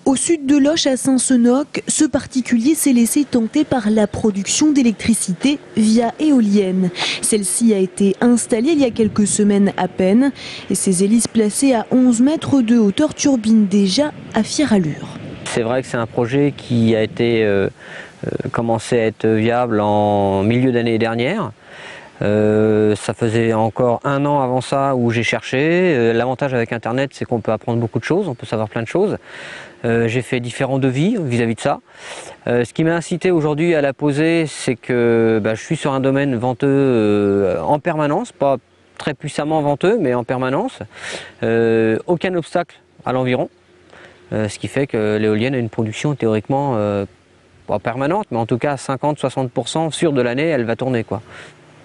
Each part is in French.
Au sud de Loches, à Saint-Senoc, ce particulier s'est laissé tenter par la production d'électricité via éolienne. Celle-ci a été installée il y a quelques semaines à peine et ses hélices placées à 11 mètres de hauteur turbinent déjà à fière allure. C'est vrai que c'est un projet qui a été commencé à être viable en milieu d'année dernière. Ça faisait encore 1 an avant ça où j'ai cherché. L'avantage avec Internet, c'est qu'on peut apprendre beaucoup de choses, on peut savoir plein de choses. J'ai fait différents devis vis-à-vis de ça. Ce qui m'a incité aujourd'hui à la poser, c'est que je suis sur un domaine venteux en permanence, pas très puissamment venteux, mais en permanence. Aucun obstacle à l'environ, ce qui fait que l'éolienne a une production théoriquement pas permanente, mais en tout cas 50-60% sûr de l'année, elle va tourner, quoi.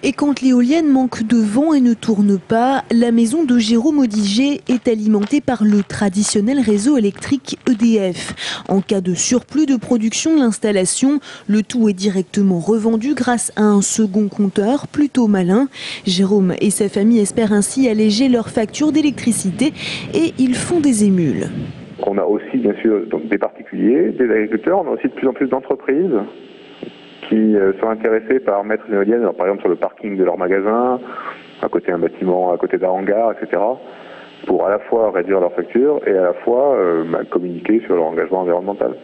Et quand l'éolienne manque de vent et ne tourne pas, la maison de Jérôme Odiger est alimentée par le traditionnel réseau électrique EDF. En cas de surplus de production de l'installation, le tout est directement revendu grâce à un second compteur plutôt malin. Jérôme et sa famille espèrent ainsi alléger leur facture d'électricité et ils font des émules. On a aussi bien sûr donc, des particuliers, des agriculteurs, on a aussi de plus en plus d'entreprises qui sont intéressés par mettre une éolienne, par exemple sur le parking de leur magasin, à côté d'un bâtiment, à côté d'un hangar, etc., pour à la fois réduire leur facture et à la fois communiquer sur leur engagement environnemental.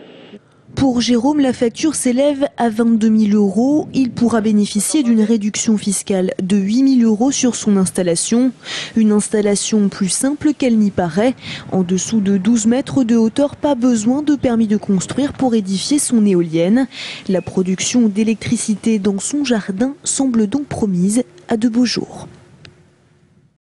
Pour Jérôme, la facture s'élève à 22 000 €. Il pourra bénéficier d'une réduction fiscale de 8 000 € sur son installation. Une installation plus simple qu'elle n'y paraît. En dessous de 12 mètres de hauteur, pas besoin de permis de construire pour édifier son éolienne. La production d'électricité dans son jardin semble donc promise à de beaux jours.